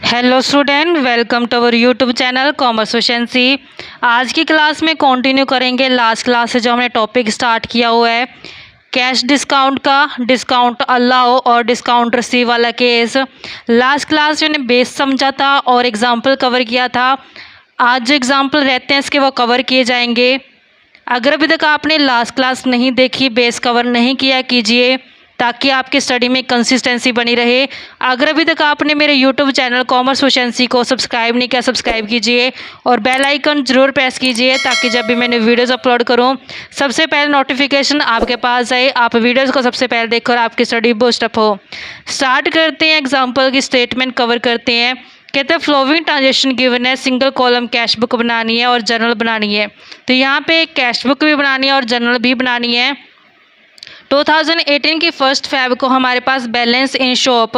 Hello student, welcome to our YouTube channel commerce efficiency. आज की class में continue करेंगे लास्ट क्लास से जो हमने टॉपिक स्टार्ट किया हुआ है कैश डिस्काउंट का। डिस्काउंट अलाउ और डिस्काउंट रिसीव वाला केस। लास्ट क्लास में मैंने बेस समझा था और एग्जांपल कवर किया था। आज जो एग्जांपल रहते हैं इसके वो कवर किए जाएंगे। अगर अभी तक आपने लास्ट क्लास नहीं देखी, बेस कवर नहीं किया, कीजिए ताकि आपकी स्टडी में कंसिस्टेंसी बनी रहे। अगर अभी तक आपने मेरे यूट्यूब चैनल कॉमर्स एफिशिएंसी को सब्सक्राइब नहीं किया, सब्सक्राइब कीजिए और बेल आइकन जरूर प्रेस कीजिए ताकि जब भी मैंने वीडियोस अपलोड करूं सबसे पहले नोटिफिकेशन आपके पास आए, आप वीडियोस को सबसे पहले देखकर आपकी स्टडी बूस्टअप हो। स्टार्ट करते हैं, एग्जाम्पल की स्टेटमेंट कवर करते हैं। कहते हैं फ्लोविंग ट्रांजेक्शन गिवन है, सिंगल कॉलम कैश बुक बनानी है और जर्नल बनानी है। तो यहाँ पे कैश बुक भी बनानी है और जर्नल भी बनानी है। 2018 की फर्स्ट फेब को हमारे पास बैलेंस इन शॉप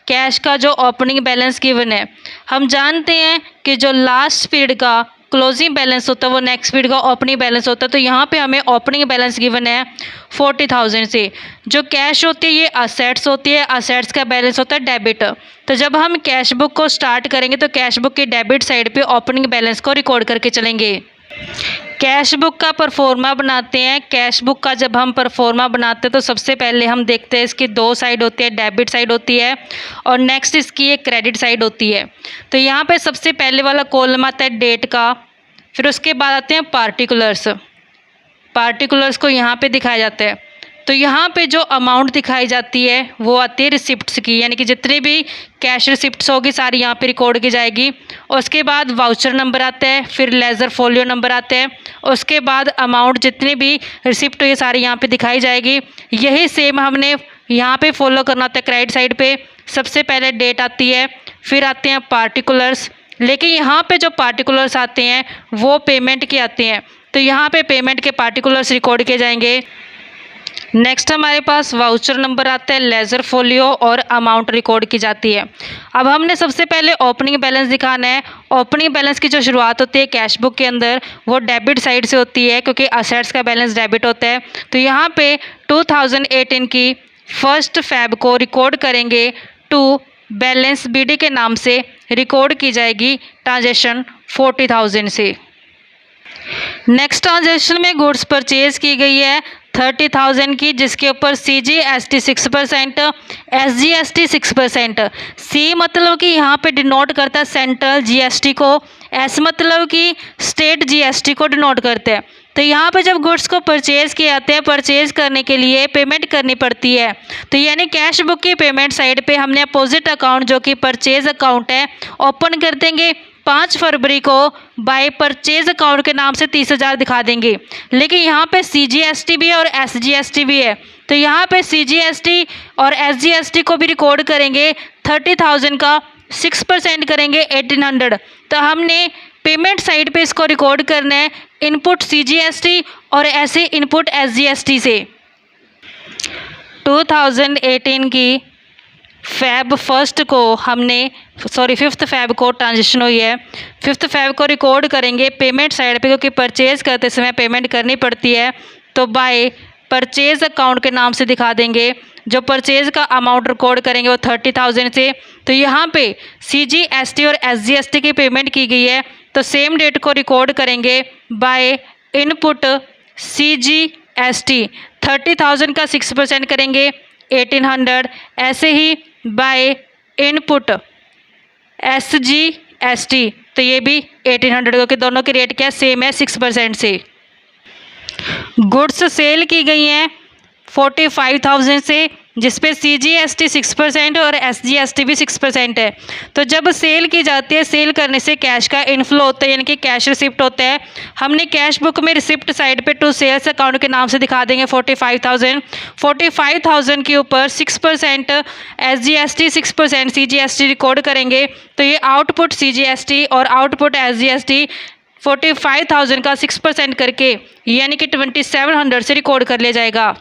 कैश का जो ओपनिंग बैलेंस गिवन है, हम जानते हैं कि जो लास्ट पीरियड का क्लोजिंग बैलेंस होता है वो नेक्स्ट पीरियड का ओपनिंग बैलेंस होता है। तो यहाँ पे हमें ओपनिंग बैलेंस गिवन है 40,000 से। जो कैश होती है ये असेट्स होती है, असेट्स का बैलेंस होता है डेबिट। तो जब हम कैश बुक को स्टार्ट करेंगे तो कैश बुक की डेबिट साइड पे ओपनिंग बैलेंस को रिकॉर्ड करके चलेंगे। कैश बुक का परफॉर्मा बनाते हैं। कैश बुक का जब हम परफॉर्मा बनाते हैं तो सबसे पहले हम देखते हैं इसकी दो साइड होती है, डेबिट साइड होती है और नेक्स्ट इसकी एक क्रेडिट साइड होती है। तो यहाँ पे सबसे पहले वाला कॉलम आता है डेट का, फिर उसके बाद आते हैं पार्टिकुलर्स। पार्टिकुलर्स को यहाँ पे दिखाया जाता है। तो यहाँ पे जो अमाउंट दिखाई जाती है वो आती है रिसिप्ट्स की, यानी कि जितनी भी कैश रिसिप्ट्स होगी सारी यहाँ पे रिकॉर्ड की जाएगी। और उसके बाद वाउचर नंबर आता है, फिर लेज़र फोलियो नंबर आते हैं। उसके बाद अमाउंट जितनी भी रिसिप्ट हुई सारी यहाँ पे दिखाई जाएगी। यही सेम हमने यहाँ पे फॉलो करना होता है क्रेडिट साइड पे। सबसे पहले डेट आती है, फिर आते हैं पार्टिकुलर्स। लेकिन यहाँ पे जो पार्टिकुलर्स आते हैं वो पेमेंट के आते हैं, तो यहाँ पे पेमेंट के पार्टिकुलर्स रिकॉर्ड किए जाएंगे। नेक्स्ट हमारे पास वाउचर नंबर आता है, लेज़र फोलियो और अमाउंट रिकॉर्ड की जाती है। अब हमने सबसे पहले ओपनिंग बैलेंस दिखाना है। ओपनिंग बैलेंस की जो शुरुआत होती है कैश बुक के अंदर वो डेबिट साइड से होती है क्योंकि असेट्स का बैलेंस डेबिट होता है। तो यहाँ पे 2018 की फर्स्ट फेब को रिकॉर्ड करेंगे टू बैलेंस बीडी के नाम से रिकॉर्ड की जाएगी ट्रांजेक्शन 40,000 से। नेक्स्ट ट्रांजेक्शन में गुड्स परचेज की गई है 30,000 की, जिसके ऊपर CGST 6%, SGST 6%। सी मतलब कि यहाँ पे डिनोट करता है सेंट्रल GST को, एस मतलब कि स्टेट GST को डिनोट करते हैं। तो यहाँ पे जब गुड्स को परचेज किए जाते हैं, परचेज करने के लिए पेमेंट करनी पड़ती है। तो यानी कैश बुक की पेमेंट साइड पे हमने अपोजिट अकाउंट जो कि परचेज अकाउंट है ओपन कर देंगे। 5 फरवरी को बाय परचेज अकाउंट के नाम से 30,000 दिखा देंगे। लेकिन यहाँ पे CGST भी है और SGST भी है, तो यहाँ पे CGST और SGST को भी रिकॉर्ड करेंगे। 30,000 का 6% करेंगे 1800। तो हमने पेमेंट साइड पे इसको रिकॉर्ड करना है इनपुट CGST और ऐसे इनपुट SGST से। 2018 की फेब फर्स्ट को फिफ्थ फेब को ट्रांजेक्शन हुई है। फिफ्थ फेब को रिकॉर्ड करेंगे पेमेंट साइड पे क्योंकि परचेज करते समय पेमेंट करनी पड़ती है। तो बाय परचेज अकाउंट के नाम से दिखा देंगे। जो परचेज का अमाउंट रिकॉर्ड करेंगे वो 30,000 से। तो यहाँ पे CGST और SGST की पेमेंट की गई है तो सेम डेट को रिकॉर्ड करेंगे बाय इनपुट CGST। 30,000 का 6% करेंगे 1800। ऐसे ही बाय इनपुट SGST तो ये भी 1800 क्योंकि दोनों के रेट क्या सेम है 6% से। गुड्स सेल की गई हैं 45,000 से, जिसपे CGST 6% और SGST भी 6% है। तो जब सेल की जाती है, सेल करने से कैश का इनफ्लो होता है यानी कि कैश रिसिप्ट होता है। हमने कैश बुक में रिसिप्ट साइड पे टू सेल्स अकाउंट के नाम से दिखा देंगे 45,000। 45,000 के ऊपर 6% SGST 6% CGST रिकॉर्ड करेंगे। तो ये आउटपुट CGST और आउटपुट SGST 45,000 का 6% करके यानी कि 2700 से रिकॉर्ड कर लिया जाएगा।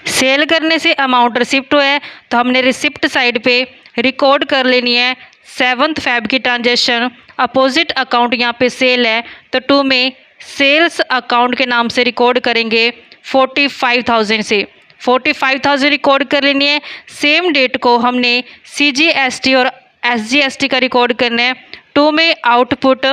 सेल करने से अमाउंट रिसिप्ट है तो हमने रिसिप्ट साइड पे रिकॉर्ड कर लेनी है 7th फेब की ट्रांजेक्शन। अपोजिट अकाउंट यहाँ पे सेल है तो 2 में सेल्स अकाउंट के नाम से रिकॉर्ड करेंगे 45,000 से। 45,000 रिकॉर्ड कर लेनी है। सेम डेट को हमने CGST और SGST का रिकॉर्ड करना है। 2 में आउटपुट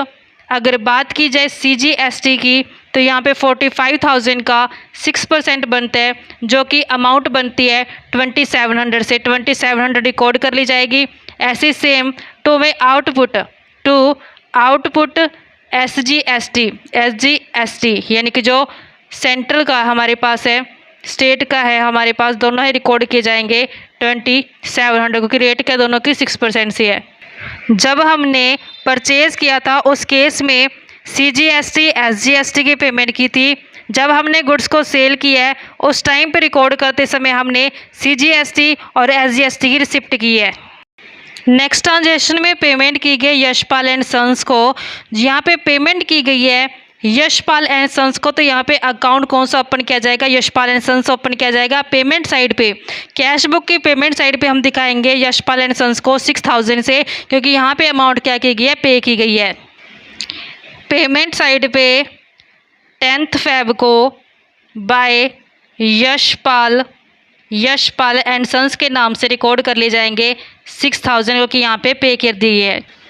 अगर बात की जाए CGST की तो यहाँ पे 45,000 का 6% बनता है, जो कि अमाउंट बनती है 2700 से। 2700 रिकॉर्ड कर ली जाएगी। ऐसे सेम 2 में आउटपुट SGST यानी कि जो सेंट्रल का हमारे पास है, स्टेट का है हमारे पास, दोनों ही रिकॉर्ड किए जाएंगे 2700, क्योंकि रेट क्या दोनों की 6% से है। जब हमने परचेज़ किया था उस केस में CGST SGST की पेमेंट की थी। जब हमने गुड्स को सेल किया है उस टाइम पे रिकॉर्ड करते समय हमने CGST और SGST की रिसिप्ट की है। नेक्स्ट ट्रांजेक्शन में पेमेंट की गई यशपाल एंड सन्स को। यहाँ पे पेमेंट की गई है यशपाल एंड सन्स को, तो यहाँ पे अकाउंट कौन सा ओपन किया जाएगा? यशपाल एंड सन्स ओपन किया जाएगा। पेमेंट साइड पे, कैश बुक की पेमेंट साइड पे हम दिखाएंगे यशपाल एंड सन्स को 6,000 से, क्योंकि यहाँ पे अमाउंट क्या की गई है? पे की गई है। पेमेंट साइड पे 10th Feb को बाय यशपाल एंड सन्स के नाम से रिकॉर्ड कर ले जाएंगे 6,000, क्योंकि यहाँ पे कर दी है।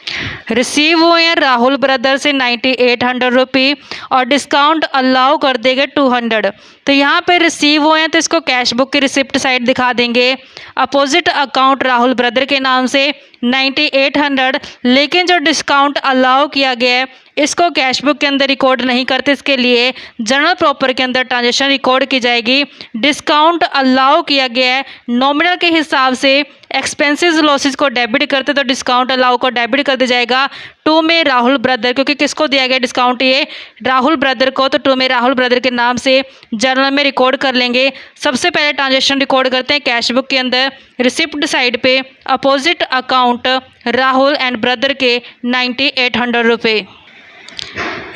रिसीव हुए हैं राहुल ब्रदर से 9800 रुपये और डिस्काउंट अलाउ कर देंगे 200। तो यहाँ पे रिसीव हुए हैं तो इसको कैश बुक की रिसिप्ट साइड दिखा देंगे। अपोजिट अकाउंट राहुल ब्रदर के नाम से 9800, लेकिन जो डिस्काउंट अलाउ किया गया है इसको कैश बुक के अंदर रिकॉर्ड नहीं करते। इसके लिए जनरल प्रॉपर के अंदर ट्रांजेक्शन रिकॉर्ड की जाएगी। डिस्काउंट अलाउ किया गया है नॉमिनल के हिसाब से, एक्सपेंसेस लॉसेस को डेबिट करते तो डिस्काउंट अलाउ को डेबिट कर दिया जाएगा। 2 में राहुल ब्रदर, क्योंकि किसको दिया गया डिस्काउंट? ये राहुल ब्रदर को, तो 2 में राहुल ब्रदर के नाम से जर्नल में रिकॉर्ड कर लेंगे। सबसे पहले ट्रांजेक्शन रिकॉर्ड करते हैं कैश बुक के अंदर। रिसिप्ट साइड पे opposite account Rahul and brother के 9800 रुपये।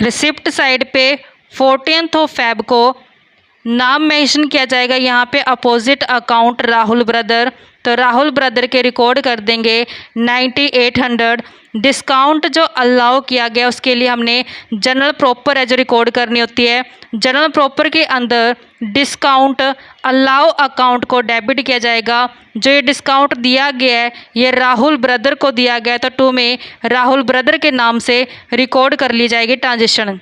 रिसिप्ट साइड पे 14th Feb को नाम मेंशन किया जाएगा यहाँ पे अपोजिट अकाउंट राहुल ब्रदर, तो राहुल ब्रदर के रिकॉर्ड कर देंगे 9800। डिस्काउंट जो अलाउ किया गया उसके लिए हमने जनरल प्रॉपर है जो रिकॉर्ड करनी होती है। जनरल प्रॉपर के अंदर डिस्काउंट अलाउ अकाउंट को डेबिट किया जाएगा। जो ये डिस्काउंट दिया गया है ये राहुल ब्रदर को दिया गया है, तो 2 में राहुल ब्रदर के नाम से रिकॉर्ड कर ली जाएगी ट्रांजेक्शन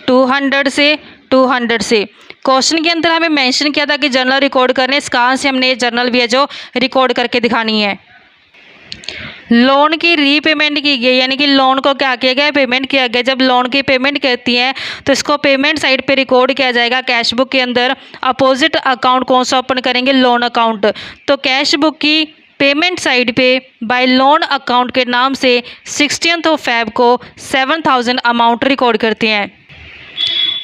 200 से। क्वेश्चन के अंदर हमें मेंशन किया था कि जर्नल रिकॉर्ड करने, इस कारण से हमने ये जर्नल भी है जो रिकॉर्ड करके दिखानी है। लोन की रीपेमेंट की गई, यानी कि लोन को क्या किया गया? पेमेंट किया गया। जब लोन की पेमेंट करती है तो इसको पेमेंट साइड पे रिकॉर्ड किया जाएगा कैश बुक के अंदर। अपोजिट अकाउंट कौन सा ओपन करेंगे? Loan account. तो कैश बुक की पेमेंट साइड पे बाय लोन अकाउंट के नाम से 16th Feb को 7,000 अमाउंट रिकॉर्ड करते हैं।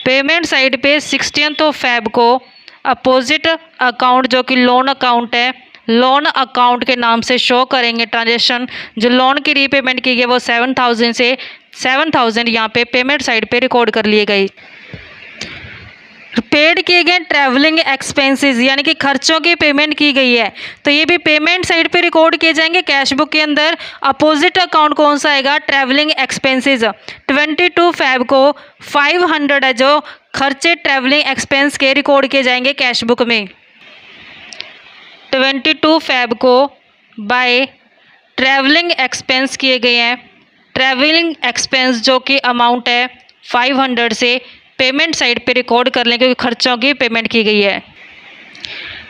पेमेंट साइड पे 16th Feb को अपोजिट अकाउंट जो कि लोन अकाउंट है, लोन अकाउंट के नाम से शो करेंगे ट्रांजेक्शन। जो लोन की रीपेमेंट की गई वो 7,000 से 7,000 यहाँ पे पेमेंट साइड पे रिकॉर्ड कर लिए गई। पेड किए गए ट्रैवलिंग एक्सपेंसेस, यानी कि खर्चों की पेमेंट की गई है, तो ये भी पेमेंट साइड पे रिकॉर्ड किए जाएंगे कैश बुक के अंदर। अपोजिट अकाउंट कौन सा आएगा? Travelling expenses. 22 Feb को 500 है जो खर्चे ट्रैवलिंग एक्सपेंस के रिकॉर्ड किए जाएंगे कैश बुक में। 22 Feb को बाय ट्रैवलिंग एक्सपेंस किए गए हैं। ट्रैवलिंग एक्सपेंस जो कि अमाउंट है 500 से पेमेंट साइड पे रिकॉर्ड कर लें, क्योंकि खर्चों की पेमेंट की गई है।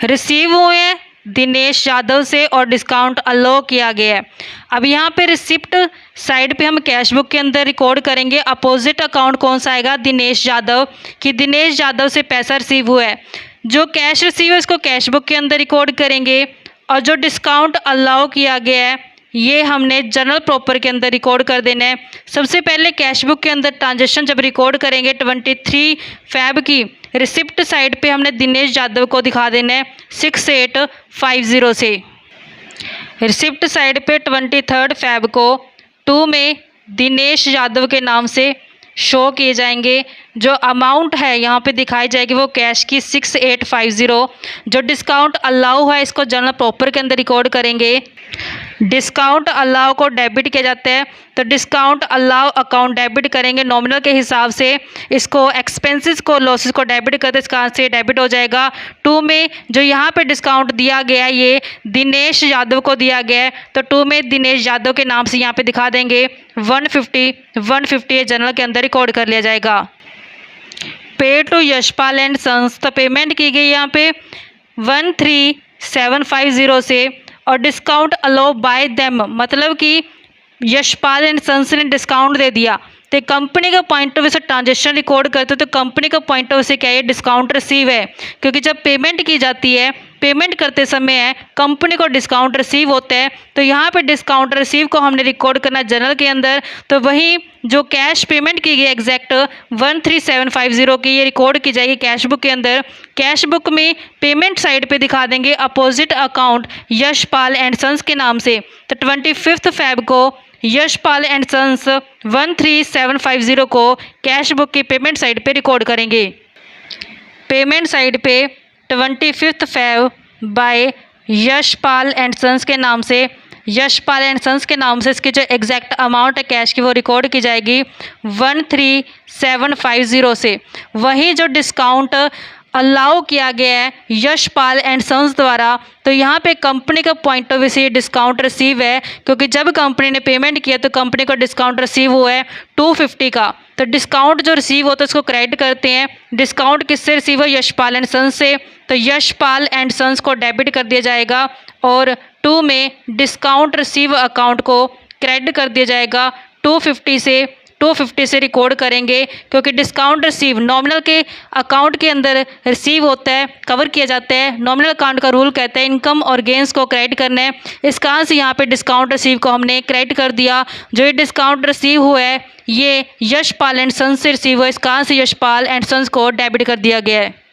रिसीव हुए हैं दिनेश यादव से और डिस्काउंट अलाउ किया गया है। अब यहाँ पे रिसिप्ट साइड पे हम कैश बुक के अंदर रिकॉर्ड करेंगे। अपोजिट अकाउंट कौन सा आएगा? दिनेश यादव, कि दिनेश यादव से पैसा रिसीव हुआ है। जो कैश रिसीव है इसको कैश बुक के अंदर रिकॉर्ड करेंगे, और जो डिस्काउंट अलाउ किया गया है ये हमने जनरल प्रॉपर के अंदर रिकॉर्ड कर देना है। सबसे पहले कैश बुक के अंदर ट्रांजेक्शन जब रिकॉर्ड करेंगे 23 Feb की रिसिप्ट साइड पे हमने दिनेश यादव को दिखा देना है 6850 से। रिसिप्ट साइड पे 23 Feb को 2 में दिनेश यादव के नाम से शो किए जाएंगे। जो अमाउंट है यहाँ पे दिखाई जाएगी वो कैश की 6850। जो डिस्काउंट अलाउ है इसको जनरल प्रॉपर के अंदर रिकॉर्ड करेंगे। डिस्काउंट अलाउ को डेबिट किया जाता है, तो डिस्काउंट अलाउ अकाउंट डेबिट करेंगे नॉमिनल के हिसाब से। इसको एक्सपेंसेस को लॉसेस को डेबिट करते इसका से डेबिट हो जाएगा। 2 में जो यहाँ पे डिस्काउंट दिया गया है ये दिनेश यादव को दिया गया है, तो 2 में दिनेश यादव के नाम से यहाँ पे दिखा देंगे। 150 जनरल के अंदर रिकॉर्ड कर लिया जाएगा। पे टू यशपाल एंड सन्स, तो पेमेंट की गई यहाँ पे 13750 से, और डिस्काउंट अलाउ बाय देम मतलब कि यशपाल एंड सन्स ने डिस्काउंट दे दिया, तो कंपनी का पॉइंट ऑफ व्यू से ट्रांजेक्शन रिकॉर्ड करते तो कंपनी का पॉइंट ऑफ व्यू से क्या है, डिस्काउंट रिसीव है। क्योंकि जब पेमेंट की जाती है, पेमेंट करते समय है कंपनी को डिस्काउंट रिसीव होता है, तो यहाँ पे डिस्काउंट रिसीव को हमने रिकॉर्ड करना जनरल के अंदर। तो वही जो कैश पेमेंट की गई एग्जैक्ट 13750 की ये रिकॉर्ड की जाएगी कैश बुक के अंदर। कैश बुक में पेमेंट साइड पे दिखा देंगे opposite account Yashpal and sons के नाम से। तो 25 Feb को यशपाल एंड सन्स 13750 को कैश बुक की पेमेंट साइड पे रिकॉर्ड करेंगे। पेमेंट साइड पे 25 Feb by Yashpal and sons के नाम से, यशपाल एंड सन्स के नाम से इसकी जो एग्जैक्ट अमाउंट है कैश की वो रिकॉर्ड की जाएगी 13750 से। वही जो डिस्काउंट अलाउ किया गया है यशपाल एंड सन्स द्वारा, तो यहाँ पे कंपनी का पॉइंट ऑफ व्यू से डिस्काउंट रिसीव है, क्योंकि जब कंपनी ने पेमेंट किया तो कंपनी को डिस्काउंट रिसीव हुआ है 250 का। तो डिस्काउंट जो रिसीव होता है उसको क्रेडिट करते हैं। डिस्काउंट किससे रिसीव हो, यशपाल एंड सन्स से, तो यशपाल एंड सन्स को डेबिट कर दिया जाएगा। और 2 में डिस्काउंट रिसीव अकाउंट को क्रेडिट कर दिया जाएगा 250 से रिकॉर्ड करेंगे, क्योंकि डिस्काउंट रिसीव नॉमिनल के अकाउंट के अंदर रिसीव होता है, कवर किया जाता है। नॉमिनल अकाउंट का रूल कहता है इनकम और गेंस को क्रेडिट करना है। इस कारण से यहाँ पे डिस्काउंट रिसीव को हमने क्रेडिट कर दिया। जो ये डिस्काउंट रिसीव हुआ है ये यशपाल एंड सन्स से रिसीव हुआ है, इस कारण से यशपाल एंड सन्स को डेबिट कर दिया गया है।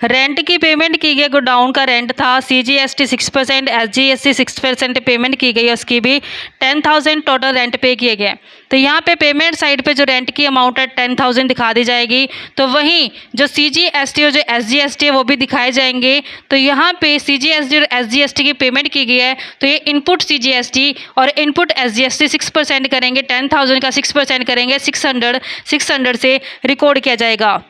रेंट की पेमेंट की गई, गोडाउन का रेंट था CGST 6%, SGST 6% पेमेंट की गई, उसकी भी 10,000 टोटल रेंट पे किए गए। तो यहाँ पे पेमेंट साइड पे जो रेंट की अमाउंट है 10,000 दिखा दी जाएगी। तो वहीं जो CGST और जो SGST है वो भी दिखाए जाएंगे। तो यहाँ पे CGST और SGST की पेमेंट की गई है, तो ये इनपुट CGST और इनपुट SGST 6% करेंगे, 10,000 का 6% करेंगे, 600 से रिकॉर्ड किया जाएगा।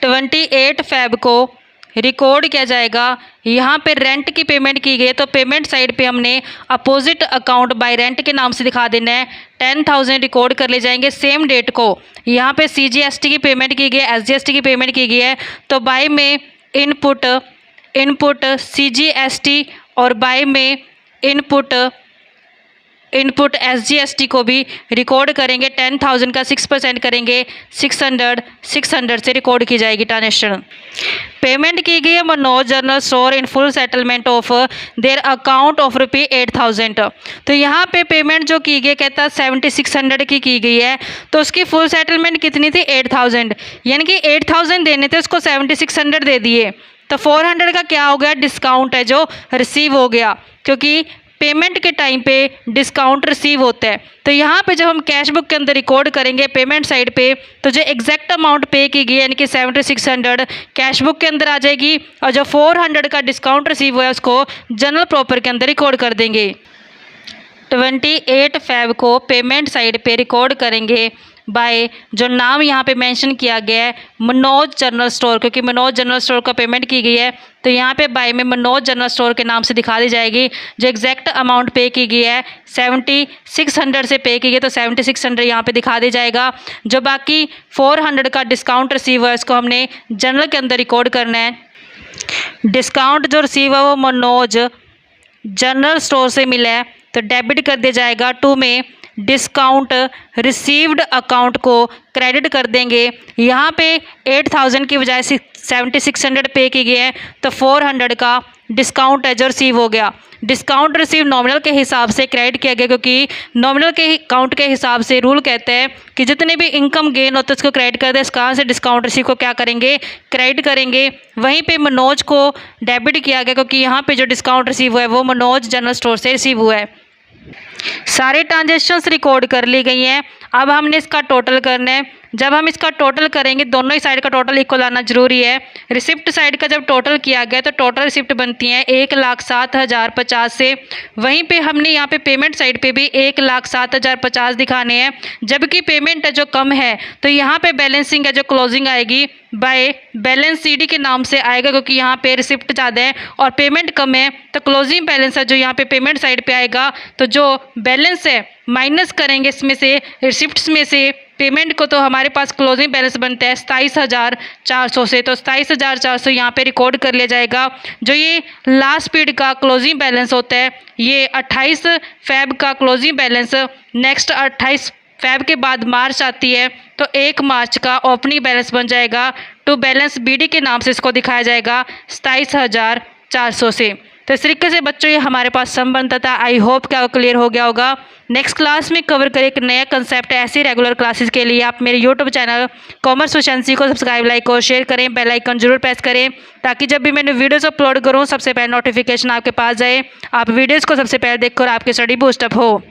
28 Feb को रिकॉर्ड किया जाएगा। यहाँ पे रेंट की पेमेंट की गई है, तो पेमेंट साइड पे हमने अपोजिट अकाउंट बाय रेंट के नाम से दिखा देना है। 10,000 रिकॉर्ड कर ले जाएंगे सेम डेट को। यहाँ पे CGST की पेमेंट की गई है, SGST की पेमेंट की गई है, तो बाय में इनपुट CGST और बाय में इनपुट SGST को भी रिकॉर्ड करेंगे। 10,000 का 6% करेंगे, 600 से रिकॉर्ड की जाएगी ट्रांजेक्शन। पेमेंट की गई है Manoj general store in full settlement of their account of ₹8,000। तो यहाँ पे पेमेंट जो की गई कहता है 7,600 की गई है, तो उसकी फुल सेटलमेंट कितनी थी 8,000, यानी कि 8,000 देने थे, उसको 7,600 दे दिए। तो 400 का क्या हो गया, डिस्काउंट है जो रिसीव हो गया, क्योंकि पेमेंट के टाइम पे डिस्काउंट रिसीव होता है। तो यहाँ पे जब हम कैश बुक के अंदर रिकॉर्ड करेंगे पेमेंट साइड पे, तो जो एग्जैक्ट अमाउंट पे की गई यानी कि 7,600 कैश बुक के अंदर आ जाएगी, और जो 400 का डिस्काउंट रिसीव हुआ है उसको जनरल प्रॉपर के अंदर रिकॉर्ड कर देंगे। 28 Feb को पेमेंट साइड पे रिकॉर्ड करेंगे बाय जो नाम यहाँ पे मेंशन किया गया है मनोज जनरल स्टोर, क्योंकि मनोज जनरल स्टोर का पेमेंट की गई है, तो यहाँ पे बाय में मनोज जनरल स्टोर के नाम से दिखा दी जाएगी। जो एग्जैक्ट अमाउंट पे की गई है 7,600 से पे की गई, तो 7,600 यहाँ पे दिखा दी जाएगा। जो बाकी 400 का डिस्काउंट रिसीव है इसको हमने जनरल के अंदर रिकॉर्ड करना है। डिस्काउंट जो रिसीव है वो मनोज जनरल स्टोर से मिला है, तो डेबिट कर दिया जाएगा। 2 में डिस्काउंट रिसीव्ड अकाउंट को क्रेडिट कर देंगे। यहाँ पे 8,000 की बजाय 7,600 पे की गई है, तो 400 का डिस्काउंट है जो रिसीव हो गया। डिस्काउंट रिसीव नॉमिनल के हिसाब से क्रेडिट किया गया, क्योंकि नॉमिनल के अकाउंट के हिसाब से रूल कहते हैं कि जितने भी इनकम गेन होते हैं उसको क्रेडिट कर दे। इस कारण से डिस्काउंट रिसीव को क्या करेंगे, क्रेडिट करेंगे। वहीं पे मनोज को डेबिट किया गया, क्योंकि यहाँ पे जो डिस्काउंट रिसीव हुआ है वो मनोज जनरल स्टोर से रिसीव हुआ है। सारे ट्रांजेक्शन्स रिकॉर्ड कर ली गई हैं। अब हमने इसका टोटल करना है। जब हम इसका टोटल करेंगे दोनों ही साइड का टोटल इक्वल आना जरूरी है। रिसिप्ट साइड का जब टोटल किया गया तो टोटल रिसिप्ट बनती है 1,07,050 से। वहीं पे हमने यहाँ पे पेमेंट साइड पे भी 1,07,050 दिखाने हैं। जबकि पेमेंट है जो कम है तो यहाँ पे बैलेंसिंग है जो क्लोजिंग आएगी बाय बैलेंस CD के नाम से आएगा, क्योंकि यहाँ पे रिसिप्ट ज़्यादा है और पेमेंट कम है तो क्लोजिंग बैलेंस है जो यहाँ पे पेमेंट साइड पे आएगा। तो जो बैलेंस है माइनस करेंगे इसमें से रिसिप्ट्स में से पेमेंट को, तो हमारे पास क्लोजिंग बैलेंस बनता है 27,400 से। तो 27,400 यहाँ पे रिकॉर्ड कर लिया जाएगा। जो ये लास्ट पीरियड का क्लोजिंग बैलेंस होता है ये 28 फ़रवरी का क्लोजिंग बैलेंस, नेक्स्ट 28 फ़रवरी के बाद मार्च आती है तो 1 मार्च का ओपनिंग बैलेंस बन जाएगा। टू बैलेंस BD के नाम से इसको दिखाया जाएगा 27,400 से। तो इस तरीके से बच्चों ये हमारे पास सम बनता था। आई होप क्या क्लियर हो गया होगा। नेक्स्ट क्लास में कवर करें एक नया कंसेप्ट। ऐसी रेगुलर क्लासेस के लिए आप मेरे यूट्यूब चैनल कॉमर्स एफिशिएंसी को सब्सक्राइब, लाइक और शेयर करें। बेल आइकन जरूर प्रेस करें ताकि जब भी मैंने वीडियोस अपलोड करूं सबसे पहले नोटिफिकेशन आपके पास जाए। आप वीडियोस को सबसे पहले देखकर आपकी स्टडी बूस्टअप हो।